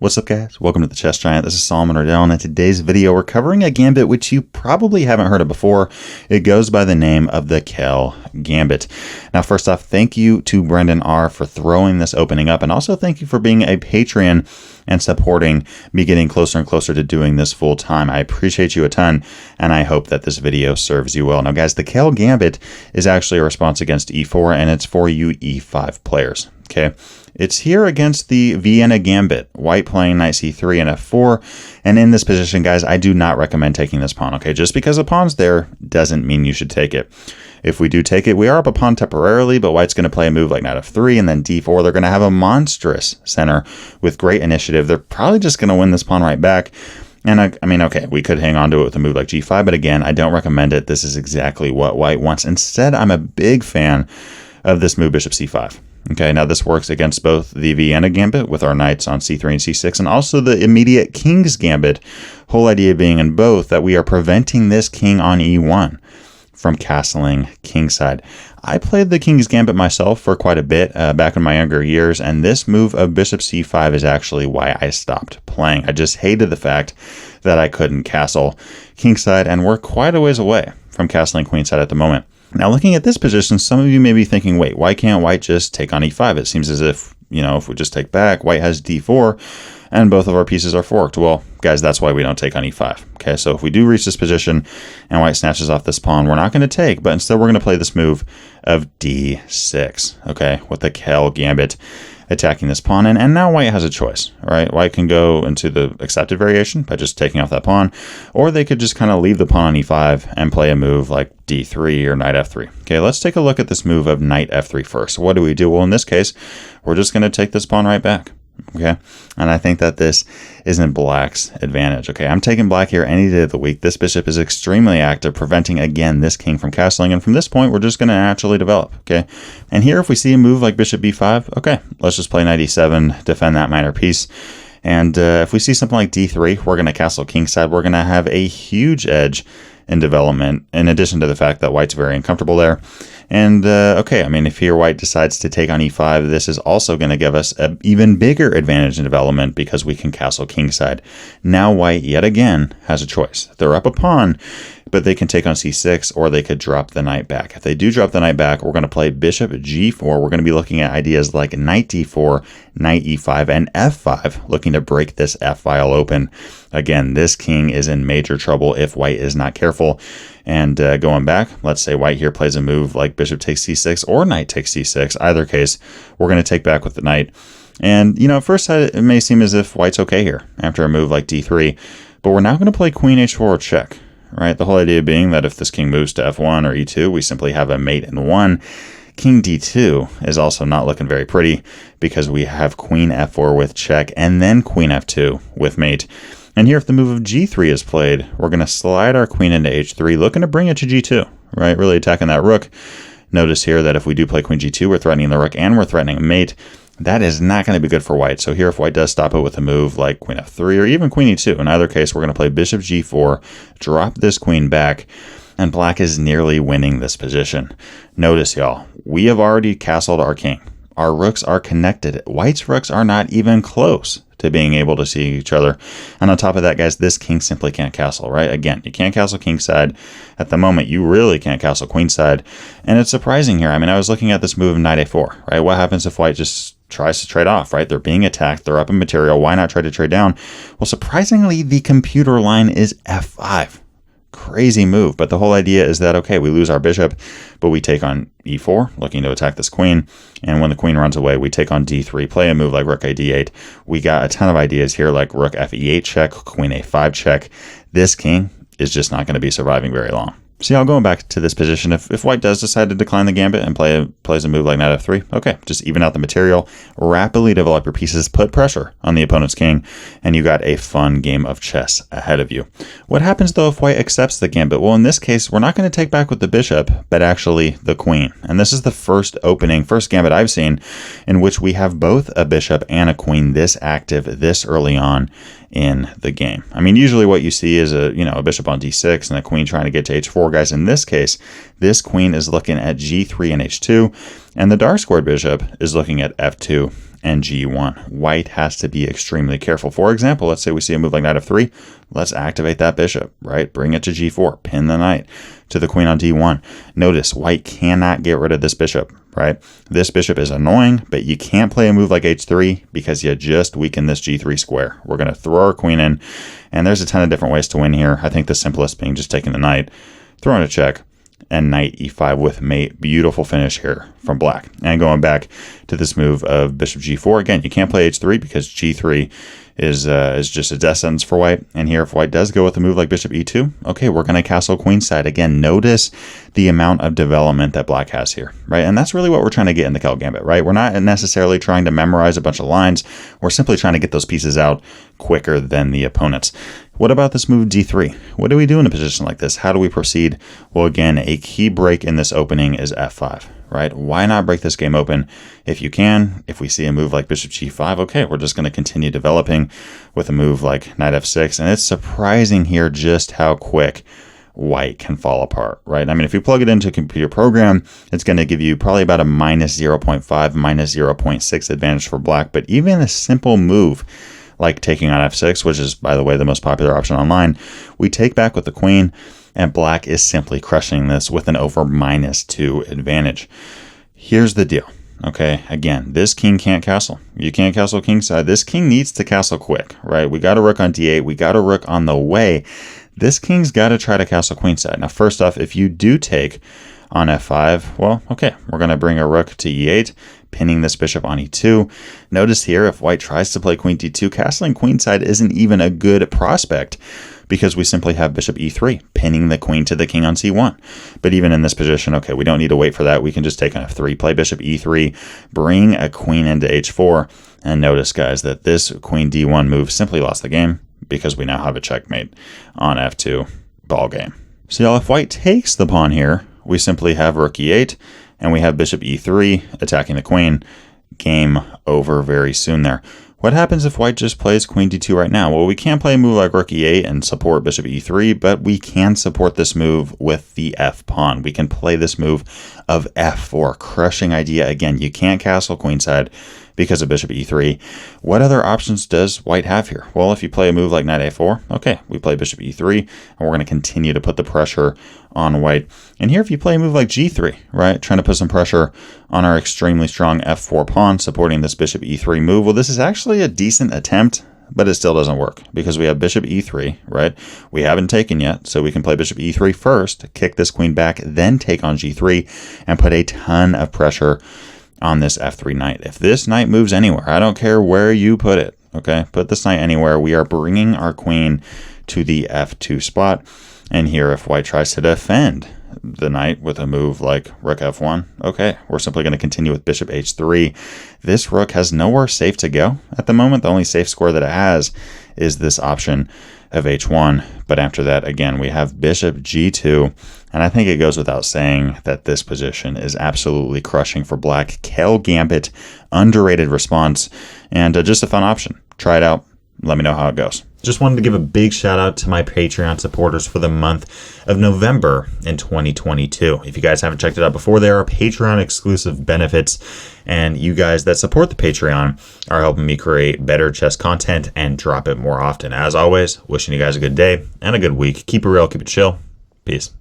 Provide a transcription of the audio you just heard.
What's up, guys? Welcome to the Chess Giant. This is Solomon Riddell, and in today's video we're covering a gambit which you probably haven't heard of before. It goes by the name of the Kel Gambit. Now, first off, thank you to Brendan R for throwing this opening up, and also thank you for being a Patreon and supporting me getting closer and closer to doing this full time. I appreciate you a ton, and I hope that this video serves you well. Now, guys, the Kel Gambit is actually a response against e4, and it's for you e5 players. Okay, it's here against the Vienna Gambit, white playing knight c3 and f4, and in this position, guys, I do not recommend taking this pawn. Okay, just because the pawn's there doesn't mean you should take it. If we do take it, we are up a pawn temporarily, but white's going to play a move like knight f3 and then d4. They're going to have a monstrous center with great initiative. They're probably just going to win this pawn right back. And I mean, okay, we could hang on to it with a move like g5, but again, I don't recommend it. This is exactly what white wants. Instead, I'm a big fan of this move bishop c5. Okay, now this works against both the Vienna Gambit with our knights on c3 and c6, and also the immediate King's Gambit. Whole idea being in both that we are preventing this king on e1 from castling kingside. I played the King's Gambit myself for quite a bit back in my younger years, and this move of bishop c5 is actually why I stopped playing. I just hated the fact that I couldn't castle kingside, and we're quite a ways away from castling queenside at the moment. Now, looking at this position, some of you may be thinking, wait, why can't white just take on e5? It seems as if, if we just take back, white has d4, and both of our pieces are forked. Well, guys, that's why we don't take on e5. Okay, so if we do reach this position and white snatches off this pawn, we're not going to take, but instead we're going to play this move of d6, okay, with the Kel Gambit attacking this pawn, and now white has a choice, right? White can go into the accepted variation by just taking off that pawn, or they could just kind of leave the pawn on e5 and play a move like d3 or knight f3. Okay, let's take a look at this move of knight f3 first. What do we do? Well, in this case, we're just going to take this pawn right back. Okay, and I think that this isn't black's advantage. Okay, I'm taking black here any day of the week. This bishop is extremely active, preventing, again, this king from castling, and from this point, we're just going to naturally develop. Okay, and here, if we see a move like bishop b5, okay, let's just play knight e7, defend that minor piece. And if we see something like d3, we're going to castle kingside. We're going to have a huge edge in development, in addition to the fact that white's very uncomfortable there. And okay, I mean, if here white decides to take on e5, this is also going to give us an even bigger advantage in development because we can castle kingside. Now white, yet again, has a choice. They're up a pawn, but they can take on c6, or they could drop the knight back. If they do drop the knight back, we're going to play bishop g4. We're going to be looking at ideas like knight d4, knight e5, and f5, looking to break this f-file open. Again, this king is in major trouble if white is not careful. And going back, let's say white here plays a move like bishop takes c6 or knight takes c6. Either case, we're going to take back with the knight. And, at first sight, it may seem as if white's okay here after a move like d3. But we're now going to play queen h4 check, right? The whole idea being that if this king moves to f1 or e2, we simply have a mate in 1. King d2 is also not looking very pretty because we have queen f4 with check and then queen f2 with mate. And here, if the move of g3 is played, we're going to slide our queen into h3, looking to bring it to g2, right? Really attacking that rook. Notice here that if we do play queen g2, we're threatening the rook and we're threatening a mate. That is not going to be good for white. So here, if white does stop it with a move like queen f3 or even queen e2, in either case, we're going to play bishop g4, drop this queen back, and black is nearly winning this position. Notice, y'all, we have already castled our king. Our rooks are connected. White's rooks are not even close to being able to see each other. And on top of that, guys, this king simply can't castle, right? Again, you can't castle kingside. At the moment, you really can't castle queenside. And it's surprising here. I mean, I was looking at this move of knight a4, right? What happens if white just tries to trade off, right? They're being attacked. They're up in material. Why not try to trade down? Well, surprisingly, the computer line is f5. Crazy move, but the whole idea is that, okay, we lose our bishop, but we take on e4, looking to attack this queen, and when the queen runs away, we take on d3, play a move like rook a d8. We got a ton of ideas here, like rook f e8 check, queen a5 check. This king is just not going to be surviving very long. See, how going back to this position, if white does decide to decline the gambit and plays a move like knight f3, okay, just even out the material, rapidly develop your pieces, put pressure on the opponent's king, and you got a fun game of chess ahead of you. What happens, though, if white accepts the gambit? Well, in this case, we're not going to take back with the bishop, but actually the queen. And this is the first gambit I've seen in which we have both a bishop and a queen this active this early on in the game. I mean, usually what you see is a bishop on d6 and a queen trying to get to h4. Guys, in this case, this queen is looking at g3 and h2, and the dark squared bishop is looking at f2 and G1. White has to be extremely careful. For example, let's say we see a move like knight f3. Let's activate that bishop, right? Bring it to G4, pin the knight to the queen on D1. Notice white cannot get rid of this bishop, right? This bishop is annoying, but you can't play a move like H3 because you just weaken this G3 square. We're going to throw our queen in, and there's a ton of different ways to win here. I think the simplest being just taking the knight, throwing a check, and knight e5 with mate. Beautiful finish here from black. And going back to this move of bishop g4, again, you can't play h3 because g3 is just a death sentence for white. And here, if white does go with a move like bishop e2, okay, we're going to castle queenside. Again, notice the amount of development that black has here, right? And that's really what we're trying to get in the Kel Gambit, right? We're not necessarily trying to memorize a bunch of lines. We're simply trying to get those pieces out quicker than the opponents. What about this move d3? What do we do in a position like this? How do we proceed? Well, again, a key break in this opening is f5, right? Why not break this game open if you can? If we see a move like bishop g5, okay, we're just going to continue developing with a move like knight f6. And it's surprising here just how quick white can fall apart, right? I mean, if you plug it into a computer program, it's going to give you probably about a minus 0.5, minus 0.6 advantage for black. But even a simple move like taking on f6, which is, by the way, the most popular option online, we take back with the queen, and black is simply crushing this with an over -2 advantage. Here's the deal. Okay, again, this king can't castle. You can't castle kingside. This king needs to castle quick, right? We got a rook on d8. We got a rook on the way. This king's got to try to castle queenside. Now, first off, if you do take on f5, well, okay, we're going to bring a rook to e8, pinning this bishop on e2. Notice here, if white tries to play queen d2, castling queenside isn't even a good prospect because we simply have bishop e3, pinning the queen to the king on c1. But even in this position, okay, we don't need to wait for that. We can just take on f3, play bishop e3, bring a queen into h4, and notice, guys, that this queen d1 move simply lost the game because we now have a checkmate on f2, ball game. So y'all, if white takes the pawn here, we simply have rook e8, and we have bishop e3 attacking the queen. Game over very soon there. What happens if white just plays queen d2 right now? Well, we can't play a move like rook e8 and support bishop e3, but we can support this move with the f pawn. We can play this move of f4, crushing idea. Again, you can't castle queenside because of bishop e3. What other options does white have here? Well, if you play a move like knight a4, okay, we play bishop e3, and we're going to continue to put the pressure on white. And here, if you play a move like g3, right, trying to put some pressure on our extremely strong f4 pawn, supporting this bishop e3 move, well, this is actually a decent attempt, but it still doesn't work because we have bishop e3, right? We haven't taken yet, so we can play bishop e3 first, kick this queen back, then take on g3, and put a ton of pressure on this f3 knight. If this knight moves anywhere, I don't care where you put it, okay? Put this knight anywhere. We are bringing our queen to the f2 spot. And here, if white tries to defend the knight with a move like rook f1, okay, we're simply going to continue with bishop h3. This rook has nowhere safe to go at the moment. The only safe square that it has is this option of h1. But after that, again, we have bishop g2. And I think it goes without saying that this position is absolutely crushing for black. Kel Gambit, underrated response, and just a fun option. Try it out. Let me know how it goes. Just wanted to give a big shout out to my Patreon supporters for the month of November in 2022. If you guys haven't checked it out before, there are Patreon exclusive benefits, and you guys that support the Patreon are helping me create better chess content and drop it more often. As always, wishing you guys a good day and a good week. Keep it real, keep it chill. Peace.